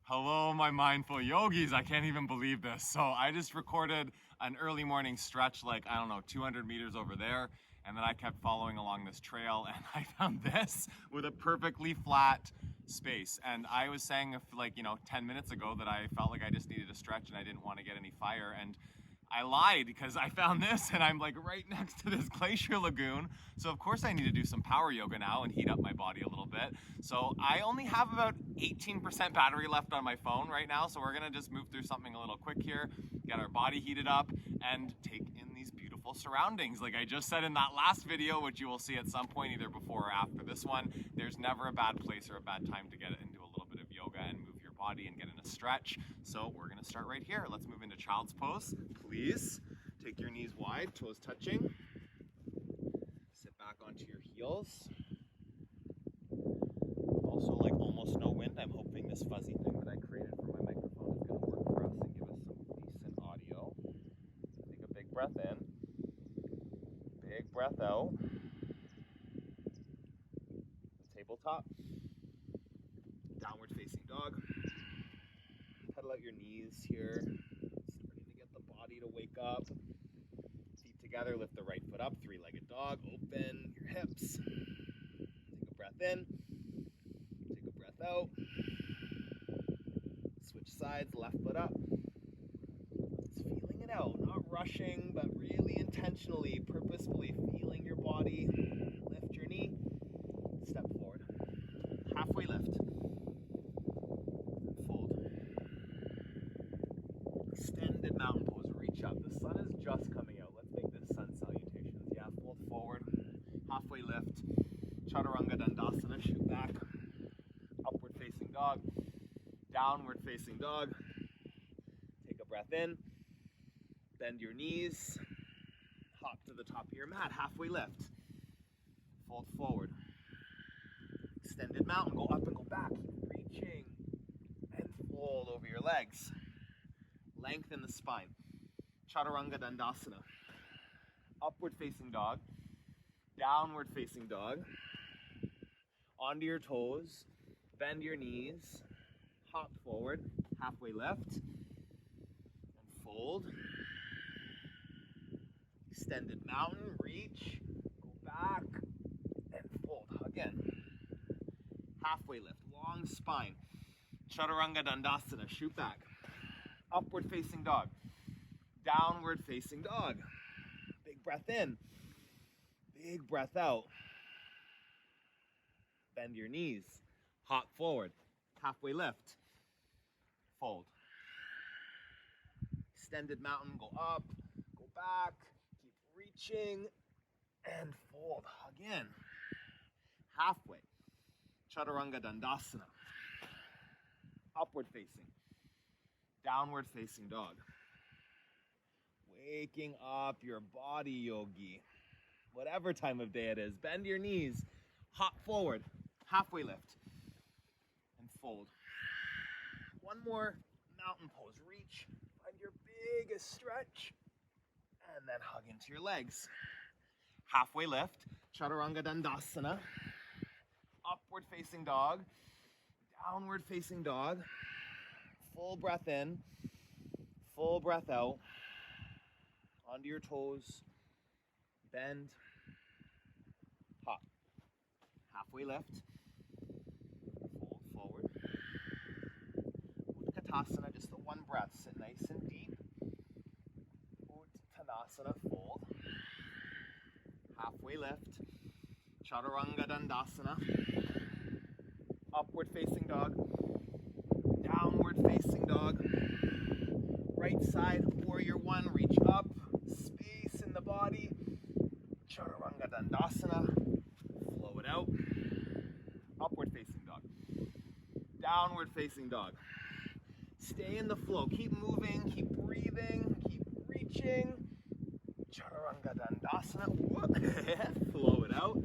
Hello, my mindful yogis. I can't even believe this. So I just recorded an early morning stretch, like, I don't know, 200 meters over there. And then I kept following along this trail and I found this with a perfectly flat space. And I was saying, like, 10 minutes ago that I felt like I just needed a stretch and I didn't want to get any fire. And I lied because I found this and I'm like right next to this glacier lagoon. So of course I need to do some power yoga now and heat up my body a little bit. So I only have about 18% battery left on my phone right now. So we're gonna just move through something a little quick here, get our body heated up and take in these beautiful surroundings. Like I just said in that last video, which you will see at some point either before or after this one, there's never a bad place or a bad time to get into a little bit of yoga and move your body and get in a stretch. So we're gonna start right here. Let's move into child's pose. Please take your knees wide, toes touching. Sit back onto your heels. Also, like almost no wind. I'm hoping this fuzzy thing that I created for my microphone is gonna work for us and give us some decent audio. Take a big breath in. Big breath out. Tabletop. Downward facing dog. Pedal out your knees here. Starting to get the body to wake up. Feet together, lift the right foot up. Three-legged dog. Open your hips. Take a breath in. Take a breath out. Switch sides, left foot up. Just feeling it out. Not rushing, but really intentionally, purposefully feeling your body. Lift your knee. Step forward. Halfway lift. Fold. Extended mountain pose. Reach up. The sun is just coming out. Let's make this sun salutations. Yeah, fold forward. Halfway lift. Chaturanga Dandasana. Shoot back. Upward facing dog. Downward facing dog. Take a breath in. Bend your knees. Hop to the top of your mat. Halfway lift. Fold forward. Extended mountain. Go up and go back. Keep reaching. And fold over your legs. Lengthen the spine. Chaturanga Dandasana. Upward facing dog. Downward facing dog. Onto your toes. Bend your knees. Hop forward. Halfway lift. And fold. Extended mountain. Reach. Go back. And fold. Again. Halfway lift. Long spine. Chaturanga Dandasana. Shoot back. Upward facing dog. Downward facing dog. Big breath in. Big breath out. Bend your knees. Hop forward. Halfway lift. Fold. Extended mountain. Go up. Go back. Keep reaching. And fold. Again. Halfway. Chaturanga Dandasana. Upward facing. Downward facing dog. Waking up your body, yogi. Whatever time of day it is. Bend your knees. Hop forward. Halfway lift. And fold. One more mountain pose. Reach. Find your biggest stretch. And then hug into your legs. Halfway lift. Chaturanga Dandasana. Upward facing dog. Downward facing dog. Full breath in. Full breath out. Onto your toes. Bend. Hop. Halfway lift. Fold forward. Utkatasana, just the one breath. Sit nice and deep. Uttanasana, fold. Halfway lift. Chaturanga Dandasana. Upward facing dog. Downward facing dog. Right side, warrior one, reach up. Space in the body. Chaturanga Dandasana. Flow it out. Upward facing dog. Downward facing dog. Stay in the flow. Keep moving. Keep breathing. Keep reaching. Chaturanga Dandasana. Flow it out.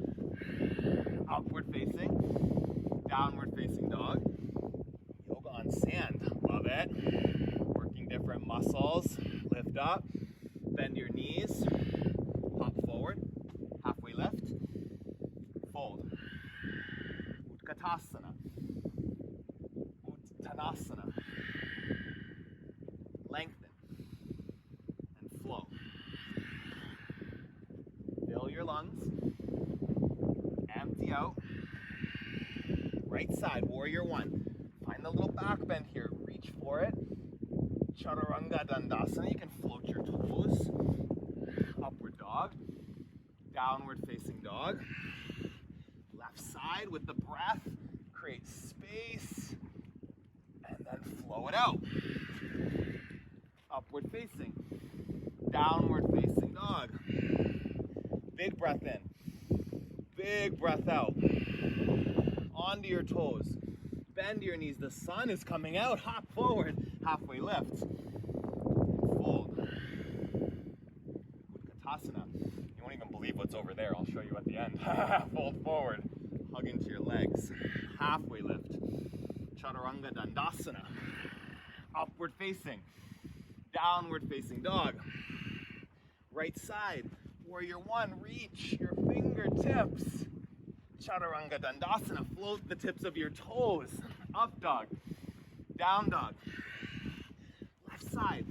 Upward facing. Downward facing dog. Yoga on sand. Love it. Working different muscles. Lift up. Bend your knees. Hop forward. Halfway lift. lungs. Empty out. Right side, warrior one. Find the little back bend here. Reach for it. Chaturanga Dandasana. You can float your toes. Upward dog. Downward facing dog. Left side with the breath. Create space. And then flow it out. Upward facing. Downward facing dog. Big breath in. Big breath out. Onto your toes. Bend your knees. The sun is coming out. Hop forward. Halfway lift. Fold. Utkatasana. You won't even believe what's over there. I'll show you at the end. Fold forward. Hug into your legs. Halfway lift. Chaturanga Dandasana. Upward facing. Downward facing dog. Right side. Warrior one. Reach your fingertips. Chaturanga Dandasana. Float the tips of your toes. Up dog. Down dog. Left side.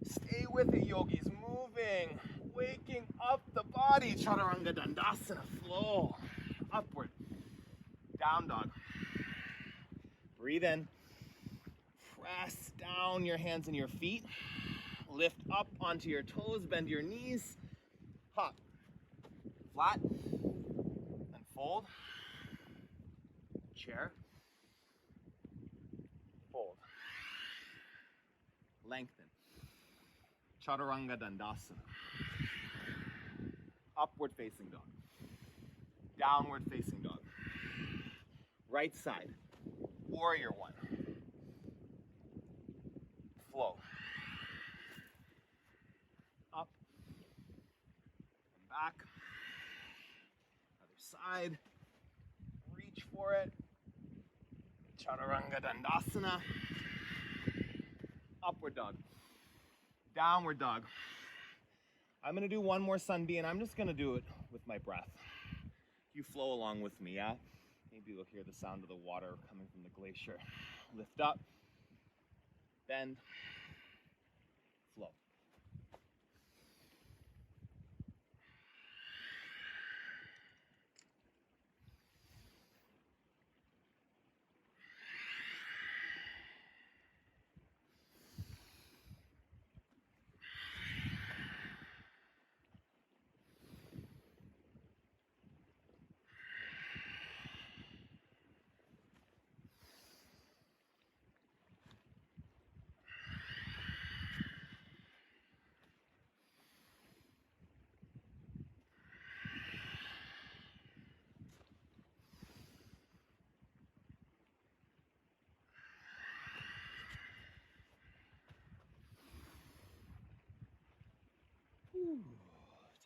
Stay with it, yogis. Moving. Waking up the body. Chaturanga Dandasana. Flow. Upward. Down dog. Breathe in. Press down your hands and your feet. Lift up onto your toes. Bend your knees. Hop. Flat. And fold. Chair. Fold. Lengthen. Chaturanga Dandasana. Upward facing dog. Downward facing dog. Right side. Warrior one. Flow. Up. And back. Other side. Reach for it. Chaturanga Dandasana. Upward dog. Downward dog. I'm going to do one more sun bee, and I'm just going to do it with my breath. You flow along with me, yeah? Maybe you'll hear the sound of the water coming from the glacier. Lift up. Bend. Flow.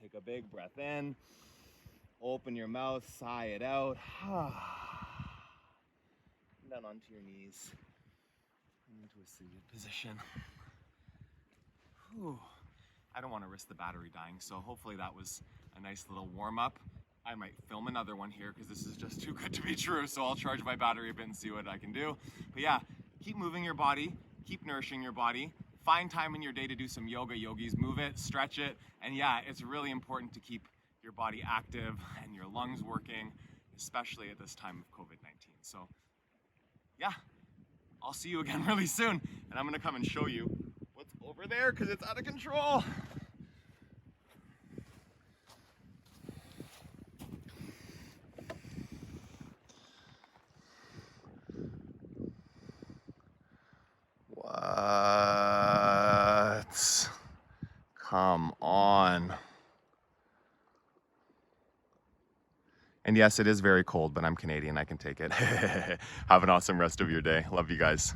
Take a big breath in. Open your mouth, sigh it out. And then onto your knees. Into a seated position. I don't want to risk the battery dying, so hopefully that was a nice little warm-up. I might film another one here because this is just too good to be true, so I'll charge my battery a bit and see what I can do. But yeah, keep moving your body, keep nourishing your body. Find time in your day to do some yoga, yogis. Move it, stretch it, and yeah, it's really important to keep your body active and your lungs working, especially at this time of COVID-19. So yeah, I'll see you again really soon, and I'm gonna come and show you what's over there because it's out of control. What? Come on. And yes, it is very cold, but I'm Canadian. I can take it. Have an awesome rest of your day. Love you guys.